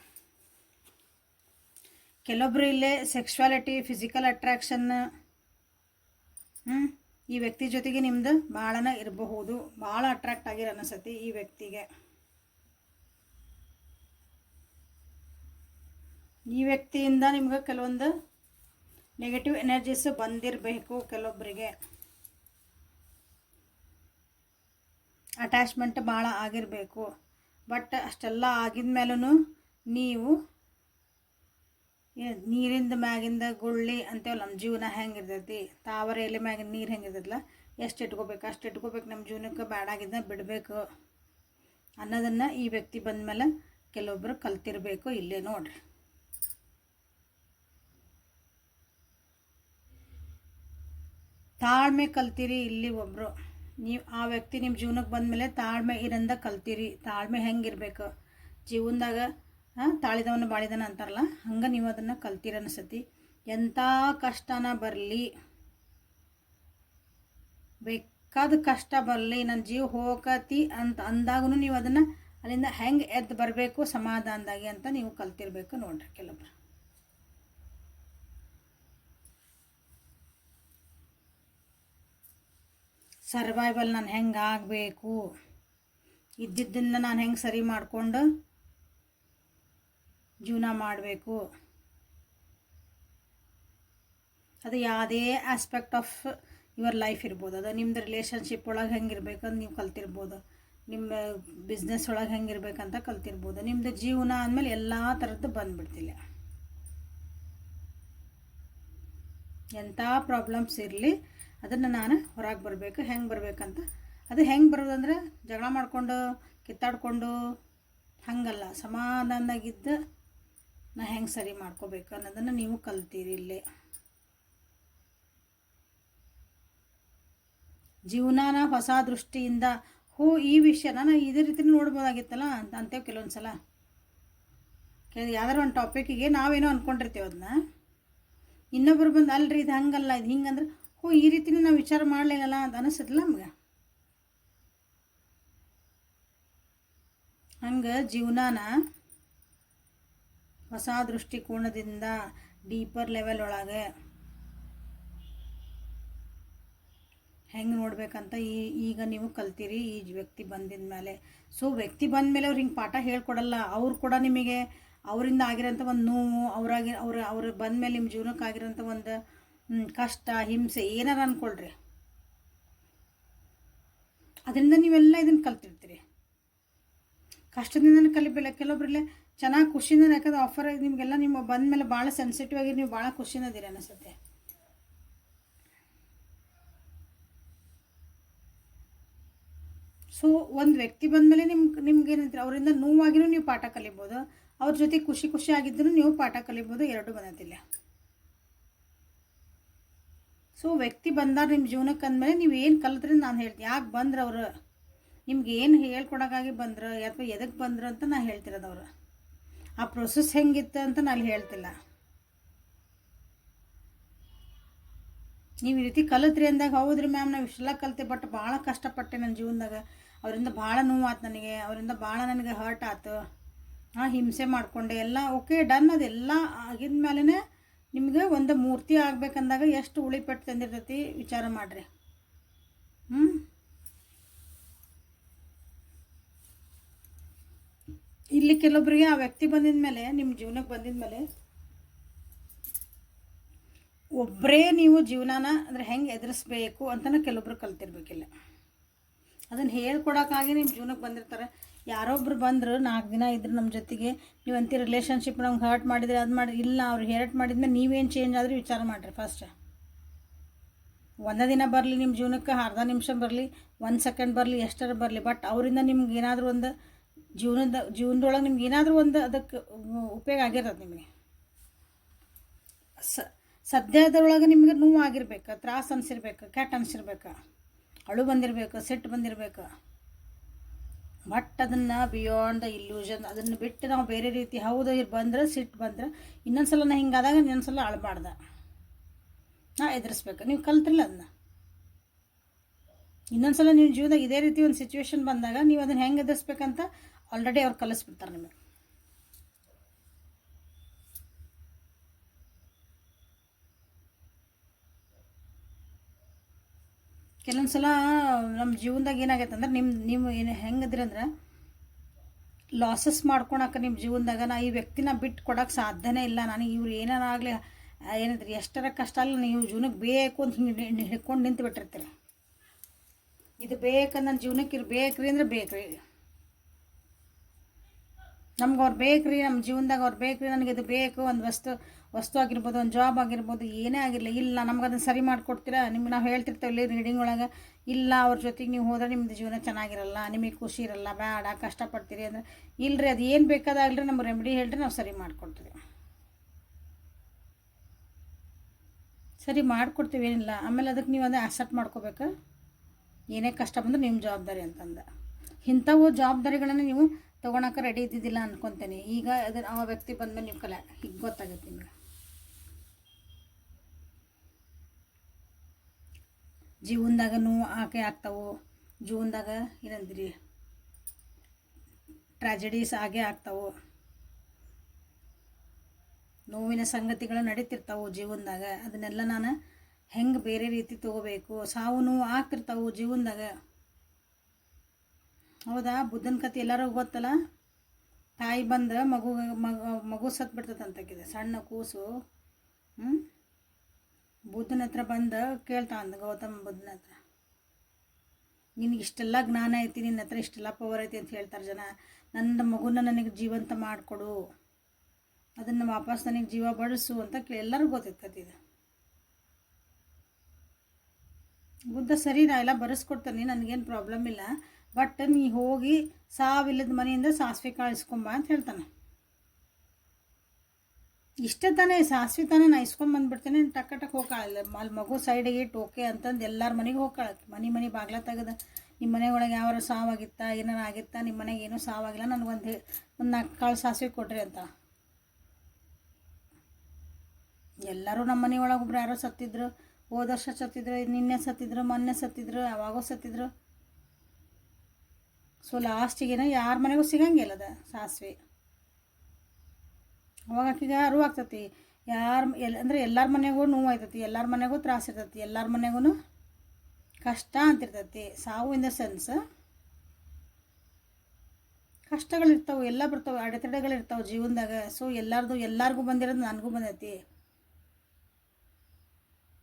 ಕೆಲವೊಬ್ಬರು ಇಲ್ಲೇ ಸೆಕ್ಸುವಾಲಿಟಿ, ಫಿಸಿಕಲ್ ಅಟ್ರಾಕ್ಷನ್ ಈ ವ್ಯಕ್ತಿ ಜೊತೆಗೆ ನಿಮ್ಮದು ಭಾಳನ ಇರಬಹುದು. ಭಾಳ ಅಟ್ರಾಕ್ಟ್ ಆಗಿರೋ ಅನಿಸತಿ ಈ ವ್ಯಕ್ತಿಗೆ. ಈ ವ್ಯಕ್ತಿಯಿಂದ ನಿಮ್ಗೆ ಕೆಲವೊಂದು ನೆಗೆಟಿವ್ ಎನರ್ಜೀಸ್ ಬಂದಿರಬೇಕು. ಕೆಲವೊಬ್ಬರಿಗೆ ಅಟ್ಯಾಚ್ಮೆಂಟ್ ಭಾಳ ಆಗಿರಬೇಕು. ಬಟ್ ಅಷ್ಟೆಲ್ಲ ಆಗಿದ ಮೇಲೂ ನೀವು ನೀರಿಂದ ಮ್ಯಾಗಿಂದ ಗುಳ್ಳಿ ಅಂತೇವಲ್ಲ, ನಮ್ಮ ಜೀವನ ಹೆಂಗಿರ್ತೈತಿ, ತಾವರೆ ಎಲೆ ಮ್ಯಾಗಿನ ನೀರು ಹೆಂಗಿರ್ತೈತಲ್ಲ, ಎಷ್ಟು ಇಟ್ಕೋಬೇಕು ಅಷ್ಟು ಇಟ್ಕೋಬೇಕು, ನಮ್ಮ ಜೀವನಕ್ಕೆ ಬೇಡಾಗಿದ್ದ ಬಿಡಬೇಕು ಅನ್ನೋದನ್ನು ಈ ವ್ಯಕ್ತಿ ಬಂದಮೇಲೆ ಕೆಲವೊಬ್ಬರು ಕಲ್ತಿರಬೇಕು. ಇಲ್ಲೇ ನೋಡ್ರಿ, ತಾಳ್ಮೆ ಕಲ್ತೀರಿ. ಇಲ್ಲಿ ಒಬ್ಬರು ನೀವು ಆ ವ್ಯಕ್ತಿ ನಿಮ್ಮ ಜೀವನಕ್ಕೆ ಬಂದಮೇಲೆ ತಾಳ್ಮೆ ಇರಂದ ಕಲ್ತೀರಿ. ತಾಳ್ಮೆ ಹೆಂಗಿರ್ಬೇಕು ಜೀವನದಾಗ, ತಾಳಿದವನು ಬಾಳಿದನ ಅಂತಾರಲ್ಲ, ಹಂಗೆ ನೀವು ಅದನ್ನು ಕಲ್ತೀರ ಅನಿಸತಿ. ಎಂಥ ಕಷ್ಟನ ಬರಲಿ, ಬೇಕಾದ ಕಷ್ಟ ಬರಲಿ, ನನ್ನ ಜೀವ ಹೋಗತಿ ಅಂತ ಅಂದಾಗೂ ನೀವು ಅದನ್ನು ಅಲ್ಲಿಂದ ಹೆಂಗೆ ಎದ್ದು ಬರಬೇಕು ಸಮಾಧಾನದಾಗಿ ಅಂತ ನೀವು ಕಲ್ತಿರ್ಬೇಕು. ನೋಡ್ರಿ ಕೆಲವೊಬ್ರು ಸರ್ವೈವಲ್ ನಾನು ಹೆಂಗೆ ಆಗಬೇಕು, ಇದ್ದಿದ್ದನ್ನು ನಾನು ಹೆಂಗೆ ಸರಿ ಮಾಡಿಕೊಂಡು ಜೀವನ ಮಾಡಬೇಕು, ಅದು ಯಾವುದೇ ಆಸ್ಪೆಕ್ಟ್ ಆಫ್ ಯುವರ್ ಲೈಫ್ ಇರ್ಬೋದು. ಅದು ನಿಮ್ಮದು ರಿಲೇಷನ್ಶಿಪ್ ಒಳಗೆ ಹೆಂಗಿರ್ಬೇಕು ಅಂತ ನೀವು ಕಲ್ತಿರ್ಬೋದು, ನಿಮ್ಮ ಬಿಸ್ನೆಸ್ ಒಳಗೆ ಹೆಂಗಿರ್ಬೇಕಂತ ಕಲ್ತಿರ್ಬೋದು. ನಿಮ್ಮದು ಜೀವನ ಅಂದಮೇಲೆ ಎಲ್ಲ ಥರದ್ದು ಬಂದುಬಿಡ್ತಿಲ್ಲ. ಎಂಥ ಪ್ರಾಬ್ಲಮ್ಸ್ ಇರಲಿ ಅದನ್ನು ನಾನು ಹೊರಗೆ ಬರಬೇಕು. ಹೆಂಗೆ ಬರಬೇಕಂತ, ಅದು ಹೆಂಗೆ ಬರೋದಂದ್ರೆ ಜಗಳ ಮಾಡಿಕೊಂಡು ಕಿತ್ತಾಡ್ಕೊಂಡು ಹಂಗಲ್ಲ, ಸಮಾಧಾನದಾಗಿದ್ದು ನಾ ಹೆಂಗೆ ಸರಿ ಮಾಡ್ಕೋಬೇಕು ಅನ್ನೋದನ್ನು ನೀವು ಕಲ್ತೀರಿ. ಇಲ್ಲೇ ಜೀವನಾನ ಹೊಸ ದೃಷ್ಟಿಯಿಂದ ಈ ವಿಷಯನ ನಾನು ಇದೇ ರೀತಿ ನೋಡ್ಬೋದಾಗಿತ್ತಲ್ಲ ಅಂತೇವೆ ಕೆಲವೊಂದು ಸಲ. ಯಾವ್ದಾರು ಒಂದು ಟಾಪಿಕ್ಕಿಗೆ ನಾವೇನೋ ಅಂದ್ಕೊಂಡಿರ್ತೀವಿ, ಅದನ್ನ ಇನ್ನೊಬ್ಬರು ಬಂದು ಅಲ್ರಿ ಇದು ಹಂಗಲ್ಲ, ಇದು ಹಿಂಗಂದ್ರೆ ಈ ರೀತಿನೂ ನಾವು ವಿಚಾರ ಮಾಡಲಿಲ್ಲಲ್ಲ ಅಂತ ಅನಿಸ್ತದಲ್ಲ ನಮ್ಗೆ. ಹಂಗೆ ಜೀವನಾನ ಹೊಸ ದೃಷ್ಟಿಕೋನದಿಂದ ಡೀಪರ್ ಲೆವೆಲ್ ಒಳಗೆ ಹೆಂಗೆ ನೋಡ್ಬೇಕಂತ ಈಗ ನೀವು ಕಲ್ತೀರಿ ಈ ವ್ಯಕ್ತಿ ಬಂದಿದ ಮೇಲೆ. ಸೊ ವ್ಯಕ್ತಿ ಬಂದ ಮೇಲೆ ಅವ್ರು ಹಿಂಗೆ ಪಾಠ ಹೇಳ್ಕೊಡಲ್ಲ, ಅವ್ರು ಕೂಡ ನಿಮಗೆ ಅವರಿಂದ ಆಗಿರೋಂಥ ಒಂದು ನೋವು, ಅವ್ರು ಬಂದ ಮೇಲೆ ನಿಮ್ಮ ಜೀವನಕ್ಕೆ ಆಗಿರೋಂಥ ಒಂದು ಕಷ್ಟ, ಹಿಂಸೆ ಏನಾರು ಅಂದ್ಕೊಳ್ರಿ, ಅದರಿಂದ ನೀವೆಲ್ಲ ಇದನ್ನು ಕಲ್ತಿರ್ತೀರಿ. ಕಷ್ಟದಿಂದನೇ ಕಲಿಬೇಕ. ಕೆಲವೊಬ್ರಲ್ಲೇ ಚೆನ್ನಾಗಿ ಖುಷಿಯಿಂದ, ಯಾಕಂದ್ರೆ ಆಫರ್ ನಿಮಗೆಲ್ಲ ನಿಮ್ಮ ಬಂದ ಮೇಲೆ ಭಾಳ ಸೆನ್ಸಿಟಿವ್ ಆಗಿ ನೀವು ಭಾಳ ಖುಷಿನದಿರಿ ಅನಿಸುತ್ತೆ. ಸೊ ಒಂದು ವ್ಯಕ್ತಿ ಬಂದಮೇಲೆ ನಿಮ್ಗೇನಂತೀರಿ, ಅವರಿಂದ ನೋವಾಗಿನೂ ನೀವು ಪಾಠ ಕಲಿಬೋದು, ಅವ್ರ ಜೊತೆ ಖುಷಿ ಆಗಿದ್ದರೂ ನೀವು ಪಾಠ ಕಲಿಬೋದು, ಎರಡೂ ಬಂದಿಲ್ಲ. ಸೊ ವ್ಯಕ್ತಿ ಬಂದಾರ ನಿಮ್ಮ ಜೀವನಕ್ಕೆ ಅಂದಮೇಲೆ ನೀವು ಏನು ಕಲಿತ್ರಿ ನಾನು ಹೇಳ್ತೀನಿ. ಯಾಕೆ ಬಂದ್ರೆ ಅವರು ನಿಮ್ಗೆ ಏನು ಹೇಳ್ಕೊಡೋಕ್ಕಾಗಿ ಬಂದ್ರೆ ಅಥವಾ ಎದಕ್ಕೆ ಬಂದ್ರು ಅಂತ ನಾನು ಹೇಳ್ತಿರೋದವ್ರು. ಆ ಪ್ರೊಸೆಸ್ ಹೆಂಗಿತ್ತು ಅಂತ ನಾನು ಹೇಳ್ತಿಲ್ಲ. ನೀವು ಈ ರೀತಿ ಕಲಿತ್ರಿ ಅಂದಾಗ ಹೌದ್ರಿ ಮ್ಯಾಮ್ ನಾವು ಇಷ್ಟೆಲ್ಲ ಕಲಿತೆ, ಬಟ್ ಭಾಳ ಕಷ್ಟಪಟ್ಟೆ ನನ್ನ ಜೀವನದಾಗ, ಅವರಿಂದ ಭಾಳ ನೋವಾಯ್ತು ನನಗೆ, ಅವರಿಂದ ಭಾಳ ನನಗೆ ಹರ್ಟ್ ಆಯ್ತು, ಹಿಂಸೆ ಮಾಡಿಕೊಂಡೆ ಎಲ್ಲ. ಓಕೆ ಡನ್, ಅದೆಲ್ಲ ಆಗಿದ ಮೇಲೇ ನಿಮ್ಗೆ ಒಂದು ಮೂರ್ತಿ ಆಗ್ಬೇಕಂದಾಗ ಎಷ್ಟು ಉಳಿಪೆಟ್ಟು ತಂದಿರ್ತೈತಿ ವಿಚಾರ ಮಾಡಿರಿ. ಇಲ್ಲಿ ಕೆಲವೊಬ್ಬರಿಗೆ ಆ ವ್ಯಕ್ತಿ ಬಂದಿದ ಮೇಲೆ, ನಿಮ್ಮ ಜೀವನಕ್ಕೆ ಬಂದಿದ ಮೇಲೆ ಒಬ್ಬರೇ ನೀವು ಜೀವನಾನ ಅಂದರೆ ಹೆಂಗೆ ಎದುರಿಸ್ಬೇಕು ಅಂತಲೂ ಕೆಲವೊಬ್ರು ಕಲ್ತಿರ್ಬೇಕಿಲ್ಲ. ಅದನ್ನು ಹೇಳ್ಕೊಡೋಕ್ಕಾಗಿ ನಿಮ್ಮ ಜೀವನಕ್ಕೆ ಬಂದಿರ್ತಾರೆ. ಯಾರೊಬ್ರು ಬಂದರು 4 ದಿನ ಇದ್ರು ನಮ್ಮ ಜೊತೆಗೆ, ನೀವು ಅಂತೀರಿ ರಿಲೇಷನ್ಶಿಪ್ ನಮ್ಗೆ ಹರ್ಟ್ ಮಾಡಿದರೆ ಅದು ಮಾಡಿ, ಇಲ್ಲ ಅವ್ರು ಹರ್ಟ್ ಮಾಡಿದ್ಮೇಲೆ ನೀವೇನು ಚೇಂಜ್ ಆದರೂ ವಿಚಾರ ಮಾಡಿರಿ. ಫಸ್ಟ್ ಒಂದೇ ದಿನ ಬರಲಿ ನಿಮ್ಮ ಜೀವನಕ್ಕೆ, ಅರ್ಧ ನಿಮಿಷ ಬರಲಿ, 1 ಸೆಕೆಂಡ್ ಬರಲಿ, ಎಷ್ಟರ ಬರಲಿ, ಬಟ್ ಅವರಿಂದ ನಿಮ್ಗೆ ಏನಾದರೂ ಒಂದು ಜೀವನದೊಳಗೆ ನಿಮ್ಗೆ ಏನಾದರೂ ಒಂದು ಅದಕ್ಕೆ ಉಪಯೋಗ ಆಗಿರ್ತದೆ. ನಿಮಗೆ ಸದ್ಯದೊಳಗೆ ನಿಮ್ಗೆ ನೋವು ಆಗಿರ್ಬೇಕು, ತ್ರಾಸ ಅನಿಸಿರ್ಬೇಕು, ಕೆಟ್ಟ ಅನಿಸಿರ್ಬೇಕು, ಅಳು ಬಂದಿರಬೇಕು, ಸಿಟ್ಟು ಬಂದಿರಬೇಕು. ಬಟ್ ಅದನ್ನು ಬಿಯಾಂಡ್ ದ ಇಲ್ಯೂಷನ್, ಅದನ್ನು ಬಿಟ್ಟು ನಾವು ಬೇರೆ ರೀತಿ ಹೌದು ಬಂದ್ರೆ ಸಿಟ್ಟು ಬಂದ್ರೆ ಇನ್ನೊಂದು ಸಲ ನಾ ಹಿಂಗಾದಾಗ ಇನ್ನೊಂದು ಸಲ ಅಳಬಾರ್ದು, ನಾ ಎದುರಿಸ್ಬೇಕು. ನೀವು ಕಲ್ತಿಲ್ಲ ಅದನ್ನ. ಇನ್ನೊಂದು ಸಲ ನಿಮ್ಮ ಜೀವನದಾಗ ಇದೇ ರೀತಿ ಒಂದು ಸಿಚುವೇಶನ್ ಬಂದಾಗ ನೀವು ಅದನ್ನು ಹೆಂಗೆ ಎದುರಿಸ್ಬೇಕಂತ ಆಲ್ರೆಡಿ ಅವ್ರು ಕಲಿಸ್ಬಿಡ್ತಾರೆ ನಿಮಗೆ. ಕೆಲವೊಂದು ಸಲ ನಮ್ಮ ಜೀವನದಾಗ ಏನಾಗೈತೆ ಅಂದ್ರೆ ನೀವು ಏನು ಹೆಂಗದ್ರಂದ್ರೆ ಲಾಸಸ್ ಮಾಡ್ಕೊಳಕ್ಕೆ ನಿಮ್ಮ ಜೀವನದಾಗ ನಾ ಈ ವ್ಯಕ್ತಿನ ಬಿಟ್ಟು ಕೊಡೋಕ್ಕೆ ಸಾಧ್ಯನೇ ಇಲ್ಲ, ನನಗೆ ಇವ್ರು ಏನಾರಾಗಲಿ ಏನಿದ್ರಿ ಎಷ್ಟರ ಕಷ್ಟ ಅಲ್ಲ ನೀವು ಜೀವನಕ್ಕೆ ಬೇಕು ಅಂತ ಹಿಂಗೆ ಹಿಡ್ಕೊಂಡು ನಿಂತು ಬಿಟ್ಟಿರ್ತೀರಿ. ಇದು ಬೇಕಂದು ನನ್ನ ಜೀವನಕ್ಕೆ ಇದು ಬೇಕ್ರಿ ಅಂದ್ರೆ ಬೇಕ್ರಿ, ನಮ್ಗೆ ಅವ್ರು ಬೇಕ್ರಿ, ನಮ್ಮ ಜೀವನದಾಗ ಅವ್ರು ಬೇಕ್ರಿ, ನನಗೆ ಇದು ಬೇಕು. ಒಂದು ವಸ್ತು ಆಗಿರ್ಬೋದು, ಒಂದು ಜಾಬ್ ಆಗಿರ್ಬೋದು, ಏನೇ ಆಗಿರಲಿ, ಇಲ್ಲ ನಮ್ಗೆ ಅದನ್ನು ಸರಿ ಮಾಡಿಕೊಡ್ತೀರಾ, ನಿಮ್ಗೆ ನಾವು ಹೇಳ್ತಿರ್ತೇವೆ ಇಲ್ಲಿ ರೀಡಿಂಗ್ ಒಳಗೆ, ಇಲ್ಲ ಅವ್ರ ಜೊತೆಗೆ ನೀವು ಹೋದ್ರೆ ನಿಮ್ಮದು ಜೀವನ ಚೆನ್ನಾಗಿರಲ್ಲ, ನಿಮಗೆ ಖುಷಿ ಇರಲ್ಲ, ಬೇಡ ಕಷ್ಟಪಡ್ತೀರಿ ಅಂದ್ರೆ, ಇಲ್ಲರಿ ಅದು ಏನು ಬೇಕಾದಾಗಲಿ ನಮ್ಗೆ ರೆಮಿಡಿ ಹೇಳ್ರಿ, ನಾವು ಸರಿ ಮಾಡಿಕೊಡ್ತೀವಿ. ಸರಿ ಮಾಡಿಕೊಡ್ತೀವಿ, ಏನಿಲ್ಲ. ಆಮೇಲೆ ಅದಕ್ಕೆ ನೀವು ಅದನ್ನು ಆಕ್ಸೆಪ್ಟ್ ಮಾಡ್ಕೋಬೇಕು, ಏನೇ ಕಷ್ಟ ಬಂದರೂ ನಿಮ್ಮ ಜವಾಬ್ದಾರಿ ಅಂತಂದು. ಇಂಥವು ಜವಾಬ್ದಾರಿಗಳನ್ನು ನೀವು ತೊಗೊಳಕ್ಕೆ ರೆಡಿ ಇದ್ದಿದ್ದಿಲ್ಲ ಅನ್ಕೊತೇನೆ. ಈಗ ಅದನ್ನು ಆ ವ್ಯಕ್ತಿ ಬಂದಮೇಲೆ ನೀವು ಹೀಗೆ ಗೊತ್ತಾಗುತ್ತೆ ನಿಮಗೆ. ಜೀವನದಾಗ ನೋವು ಆಗ್ತಾವು, ಜೀವನದಾಗ ಏನಂದ್ರಿ ಟ್ರಾಜಿಡೀಸ್ ಆಗ್ತಾವು, ನೋವಿನ ಸಂಗತಿಗಳು ನಡೀತಿರ್ತಾವೆ ಜೀವನದಾಗ. ಅದನ್ನೆಲ್ಲ ನಾನು ಹೆಂಗೆ ಬೇರೆ ರೀತಿ ತೊಗೋಬೇಕು, ಸಾವು ನೋವು ಆಗ್ತಿರ್ತಾವೆ ಜೀವನದಾಗ. ಹೌದಾ? ಬುದ್ಧನ ಕತೆ ಎಲ್ಲರಿಗೂ ಗೊತ್ತಲ್ಲ, ತಾಯಿ ಬಂದು ಮಗು ಸತ್ತು ಬಿಡ್ತದಂತಕ್ಕಿದೆ, ಸಣ್ಣ ಕೂಸು. ಬುದ್ಧನ ಹತ್ರ ಬಂದು ಕೇಳ್ತಾ ಅಂದ ಗೌತಮ ಬುದ್ಧನ ಹತ್ರ, ನಿನಗೆ ಇಷ್ಟೆಲ್ಲ ಜ್ಞಾನ ಐತಿ, ನಿನ್ನ ಹತ್ರ ಇಷ್ಟೆಲ್ಲ ಪವರ್ ಐತಿ ಅಂತ ಹೇಳ್ತಾರೆ ಜನ, ನನ್ನ ಮಗುನ ನನಗೆ ಜೀವಂತ ಮಾಡಿಕೊಡು, ಅದನ್ನು ವಾಪಸ್ ನನಗೆ ಜೀವ ಬಡಿಸು ಅಂತ ಎಲ್ಲರಿಗೂ ಗೊತ್ತೈತೆ ಇದು. ಬುದ್ಧ ಸರಿ ನಾ ಎಲ್ಲ ಬರೆಸ್ಕೊಡ್ತಾನೆ, ನನಗೇನು ಪ್ರಾಬ್ಲಮ್ ಇಲ್ಲ, ಬಟ್ ನೀ ಹೋಗಿ ಸಾವಿಲ್ಲದ ಮನೆಯಿಂದ ಸಾಸಿವೆ ಕಾಳು ಇಸ್ಕೊಂಬ ಅಂತ ಹೇಳ್ತಾನೆ. ಇಷ್ಟೇ ತಾನೇ, ಸಾಸಿವೆ ತಾನೇ, ನಾ ಇಸ್ಕೊಂಬಂದ್ಬಿಡ್ತೇನೆ, ಟಕ್ ಹೋಗ್ಕಾಳಲ್ಲ. ಅಲ್ಲಿ ಮಗು ಸೈಡಿಗೆ ಇಟ್ಟು ಓಕೆ ಅಂತಂದು ಎಲ್ಲರ ಮನೆಗೆ ಹೋಗ್ಕಾಳಕ್ಕೆ, ಮನೆ ಬಾಗ್ಲ ತೆಗೆದು, ನಿಮ್ಮ ಮನೆ ಒಳಗೆ ಯಾವಾರ ಸಾವಾಗಿತ್ತಾ, ಏನಾರ ಆಗಿತ್ತಾ, ನಿಮ್ಮ ಮನೆಗೆ ಏನೂ ಸಾವಾಗಿಲ್ಲ, ನನಗೊಂದು 4 ಕಾಳು ಸಾಸಿವೆ ಕೊಡ್ರಿ ಅಂತ. ಎಲ್ಲರೂ ನಮ್ಮ ಮನೆ ಒಳಗೆ ಒಬ್ರು ಯಾರೋ ಸತ್ತಿದ್ರು, ಹೋದ ವರ್ಷ ಸತ್ತಿದ್ರು, ನಿನ್ನೆ ಸತ್ತಿದ್ರು, ಮೊನ್ನೆ ಸತ್ತಿದ್ರು, ಯಾವಾಗೋ ಸತ್ತಿದ್ರು. ಸೊ ಲಾಸ್ಟಿಗೇನೋ ಯಾರ ಮನೆಗೂ ಸಿಗಂಗಿಲ್ಲ ಅದು ಸಾಸಿವೆ. ಅವಾಗ ಆಕಿಗೆ ಅರಿವು ಆಗ್ತತಿ, ಅಂದರೆ ಎಲ್ಲರ ಮನೆಗೂ ನೋವು ಆಯ್ತತಿ, ಎಲ್ಲರ ಮನೆಗೂ ತ್ರಾಸ ಇರ್ತೈತಿ, ಎಲ್ಲರ ಮನೆಗೂ ಕಷ್ಟ ಅಂತಿರ್ತೈತಿ. ಸಾವು ಇನ್ ದ ಸೆನ್ಸ್ ಕಷ್ಟಗಳಿರ್ತಾವೆ, ಎಲ್ಲ ಬರ್ತಾವೆ, ಅಡೆತಡೆಗಳಿರ್ತಾವೆ ಜೀವನದಾಗ. ಸೊ ಎಲ್ಲರಿಗೂ ಬಂದಿರೋದು ನನಗೂ ಬಂದೈತಿ.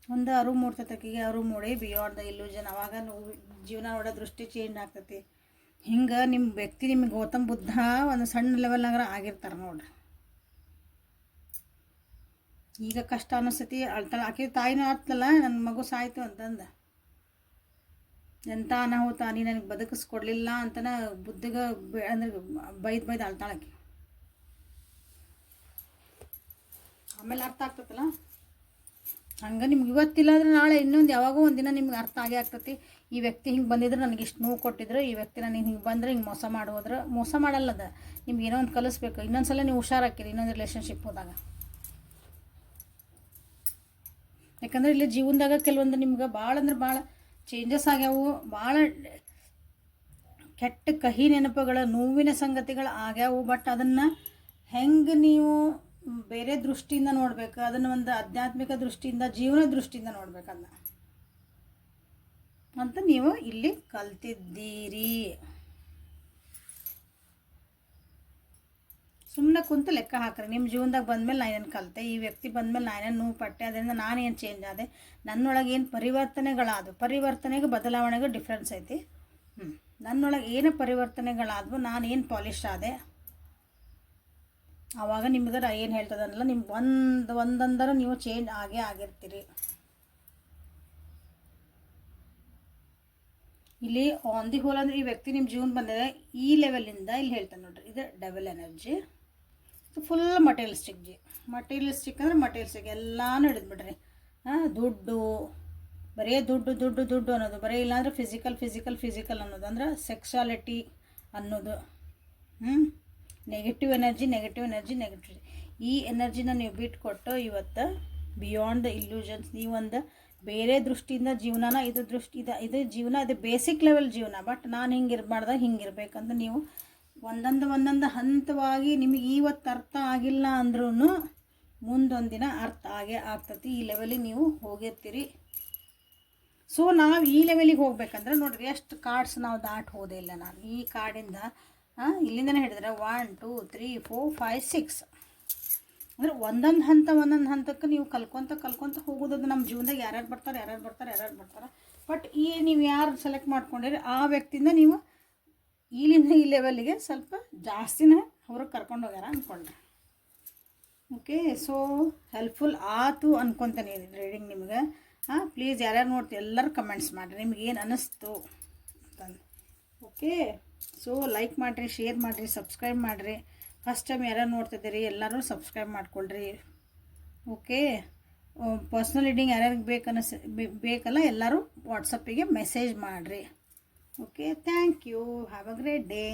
ಒಂದು ಅರಿವು ಮೂಡ್ತೈತೆ ಆಕಿಗೆ, ಅರಿವು ಮೂಡಿ ಬಿಯಾಂಡ್ ದ ಇಲ್ಯೂಷನ್. ಅವಾಗ ಜೀವನ ನೋಡೋ ದೃಷ್ಟಿ ಚೇಂಜ್ ಆಗ್ತೈತಿ. ಹಿಂಗೆ ನಿಮ್ಮ ವ್ಯಕ್ತಿ ನಿಮಗೆ ಗೌತಮ್ ಬುದ್ಧ ಒಂದು ಸಣ್ಣ ಲೆವೆಲ್ನಾಗ ಆಗಿರ್ತಾರೆ ನೋಡ್ರಿ. ಈಗ ಕಷ್ಟ ಅನ್ನಿಸ್ತೈತಿ, ಅಳ್ತಾಳೆ ಆಕೆ, ತಾಯಿನೂ ಆಡ್ತಲ್ಲ, ನನ್ನ ಮಗು ಸಾಯ್ತು ಅಂತಂದು, ಎಂಥ ಅನಾಹುತ, ನೀ ನನಗೆ ಬದುಕಿಸ್ಕೊಡ್ಲಿಲ್ಲ ಅಂತನ ಬುದ್ಧಿಗೆ ಅಂದ್ರೆ ಬೈದು ಅಳ್ತಾಳಕ್ಕೆ. ಆಮೇಲೆ ಅರ್ಥ ಆಗ್ತೈತಲ್ಲ. ಹಂಗೆ ನಿಮ್ಗೆ ಇವತ್ತಿಲ್ಲ ಅಂದ್ರೆ ನಾಳೆ ಇನ್ನೊಂದು ಯಾವಾಗೋ ಒಂದಿನ ನಿಮ್ಗೆ ಅರ್ಥ ಆಗೇ ಆಗ್ತೈತಿ. ಈ ವ್ಯಕ್ತಿ ಹಿಂಗೆ ಬಂದಿದ್ರೆ ನನಗೆ ಇಷ್ಟು ನೋವು ಕೊಟ್ಟಿದ್ರು, ಈ ವ್ಯಕ್ತಿ ನನಗೆ ಹಿಂಗೆ ಬಂದರೆ ಹಿಂಗೆ ಮೋಸ ಮಾಡೋದ್ರೆ, ಮೋಸ ಮಾಡಲ್ಲದ, ನಿಮ್ಗೆ ಏನೋ ಒಂದು ಕಲಿಸ್ಬೇಕು. ಇನ್ನೊಂದು ಸಲ ನೀವು ಹುಷಾರಾಕಿರಿ ಇನ್ನೊಂದು ರಿಲೇಷನ್ಶಿಪ್ ಹೋದಾಗ. ಯಾಕಂದರೆ ಇಲ್ಲಿ ಜೀವನದಾಗ ಕೆಲವೊಂದು ನಿಮ್ಗೆ ಭಾಳ ಅಂದ್ರೆ ಭಾಳ ಚೇಂಜಸ್ ಆಗ್ಯಾವು, ಭಾಳ ಕೆಟ್ಟ ಕಹಿ ನೆನಪುಗಳು, ನೋವಿನ ಸಂಗತಿಗಳು ಆಗ್ಯಾವು. ಬಟ್ ಅದನ್ನು ಹೆಂಗೆ ನೀವು ಬೇರೆ ದೃಷ್ಟಿಯಿಂದ ನೋಡ್ಬೇಕು, ಅದನ್ನು ಒಂದು ಆಧ್ಯಾತ್ಮಿಕ ದೃಷ್ಟಿಯಿಂದ, ಜೀವನ ದೃಷ್ಟಿಯಿಂದ ನೋಡ್ಬೇಕನ್ನ ಅಂತ ನೀವು ಇಲ್ಲಿ ಕಲ್ತಿದ್ದೀರಿ. ಸುಮ್ಮನೆ ಕುಂತು ಲೆಕ್ಕ ಹಾಕ್ರಿ, ನಿಮ್ಮ ಜೀವನದಾಗ ಬಂದಮೇಲೆ ನಾನು ಏನು ಕಲಿತೆ, ಈ ವ್ಯಕ್ತಿ ಬಂದಮೇಲೆ ನಾನೇನು ನೋವು ಪಟ್ಟೆ, ಅದರಿಂದ ನಾನೇನು ಚೇಂಜ್ ಆದೆ, ನನ್ನೊಳಗೆ ಏನು ಪರಿವರ್ತನೆಗಳಾದವು, ಪರಿವರ್ತನೆಗೆ ಬದಲಾವಣೆಗೆ ಡಿಫ್ರೆನ್ಸ್ ಐತಿ. ನನ್ನೊಳಗೆ ಏನು ಪರಿವರ್ತನೆಗಳಾದವು, ನಾನೇನು ಪಾಲಿಶ್ ಆದೆ, ಆವಾಗ ನಿಮ್ಗೆ ಏನು ಹೇಳ್ತದನ್ನಲ್ಲ, ನಿಮ್ಗೆ ಒಂದಂದ್ರೆ ನೀವು ಚೇಂಜ್ ಆಗೇ ಆಗಿರ್ತೀರಿ. ಇಲ್ಲಿ ಆನ್ ದಿ ಹೋಲ್ ಅಂದರೆ ಈ ವ್ಯಕ್ತಿ ನಿಮ್ಮ ಜೀವನ ಬಂದಿದೆ ಈ ಲೆವೆಲಿಂದ ಇಲ್ಲಿ ಹೇಳ್ತಾನೆ ನೋಡ್ರಿ, ಇದು ಡಬಲ್ ಎನರ್ಜಿ, ಇದು ಫುಲ್ ಮಟೀರಿಯಲಿಸ್ಟಿಕ್ ಅಂದರೆ ಮಟೀರಿಯಲಿಸ್ಟಿಕ್ ಎಲ್ಲಾನು ಹಿಡಿದ್ಬಿಡ್ರಿ. ದುಡ್ಡು, ಬರೀ ದುಡ್ಡು ಅನ್ನೋದು, ಬರೀ ಇಲ್ಲಾಂದ್ರೆ ಫಿಸಿಕಲ್ ಅನ್ನೋದು, ಅಂದ್ರೆ ಸೆಕ್ಸುಯಾಲಿಟಿ ಅನ್ನೋದು, ನೆಗೆಟಿವ್ ಎನರ್ಜಿ. ಈ ಎನರ್ಜಿನ ನೀವು ಬಿಟ್ಕೊಟ್ಟು ಇವತ್ತು ಬಿಯಾಂಡ್ ದ ಇಲ್ಯೂಷನ್ಸ್, ನೀವೊಂದು ಬೇರೆ ದೃಷ್ಟಿಯಿಂದ ಜೀವನನ, ಇದು ಜೀವನ, ಇದು ಬೇಸಿಕ್ ಲೆವೆಲ್ ಜೀವನ, ಬಟ್ ನಾನು ಹಿಂಗಿರ್ಬಾರ್ದ, ಹಿಂಗಿರ್ಬೇಕಂತ ನೀವು ಒಂದೊಂದು ಹಂತವಾಗಿ ನಿಮಗೆ ಇವತ್ತು ಅರ್ಥ ಆಗಿಲ್ಲ ಅಂದ್ರೂ ಮುಂದೊಂದು ದಿನ ಅರ್ಥ ಆಗೇ ಆಗ್ತತಿ. ಈ ಲೆವೆಲಿಗೆ ನೀವು ಹೋಗಿರ್ತೀರಿ. ಸೊ ನಾವು ಈ ಲೆವೆಲಿಗೆ ಹೋಗ್ಬೇಕಂದ್ರೆ ನೋಡಿರಿ, ಎಷ್ಟು ಕಾರ್ಡ್ಸ್ ನಾವು ದಾಟ್ ಹೋದೇ ಇಲ್ಲ. ನಾನು ಈ ಕಾರ್ಡಿಂದ ಇಲ್ಲಿಂದನೇ ಹಿಡಿದ್ರೆ 1 2 3 4 5 6 ಅಂದರೆ ಒಂದೊಂದು ಹಂತಕ್ಕೆ ನೀವು ಕಲ್ಕೊತ ಹೋಗೋದು. ನಮ್ಮ ಜೀವನದಾಗ ಯಾರ್ಯಾರು ಬರ್ತಾರೆ. ಬಟ್ ಈ ನೀವು ಯಾರು ಸೆಲೆಕ್ಟ್ ಮಾಡ್ಕೊಂಡಿರಿ ಆ ವ್ಯಕ್ತಿಯಿಂದ ನೀವು ಇಲ್ಲಿಂದ ಈ ಲೆವೆಲಿಗೆ ಸ್ವಲ್ಪ ಜಾಸ್ತಿನೇ ಅವರು ಕರ್ಕೊಂಡು ಹೋಗ್ಯಾರ ಅಂದ್ಕೊಂಡ್ರೆ. ಓಕೆ, ಸೊ ಹೆಲ್ಪ್ಫುಲ್ ಆಯ್ತು ಅನ್ಕೊತಾನೆ ರೀಡಿಂಗ್ ನಿಮ್ಗೆ. ಪ್ಲೀಸ್ ಯಾರ್ಯಾರು ನೋಡ್ತೀವಿ ಎಲ್ಲರೂ ಕಮೆಂಟ್ಸ್ ಮಾಡಿರಿ, ನಿಮ್ಗೆ ಏನು ಅನ್ನಿಸ್ತು ಅಂತಂದು. ಓಕೆ, ಸೊ ಲೈಕ್ ಮಾಡಿರಿ, ಶೇರ್ ಮಾಡಿರಿ, ಸಬ್ಸ್ಕ್ರೈಬ್ ಮಾಡಿರಿ. ಫಸ್ಟ್ ಟೈಮ್ ಯಾರ್ಯಾರು ನೋಡ್ತಿದ್ದೀರಿ ಎಲ್ಲರೂ ಸಬ್ಸ್ಕ್ರೈಬ್ ಮಾಡ್ಕೊಳ್ರಿ. ಓಕೆ, ಪರ್ಸ್ನಲ್ ರೀಡಿಂಗ್ ಯಾರ್ಯಾರಿಗೆ ಬೇಕಲ್ಲ ಎಲ್ಲರೂ ವಾಟ್ಸಪ್ಪಿಗೆ ಮೆಸೇಜ್ ಮಾಡಿರಿ. Okay, thank you, have a great day.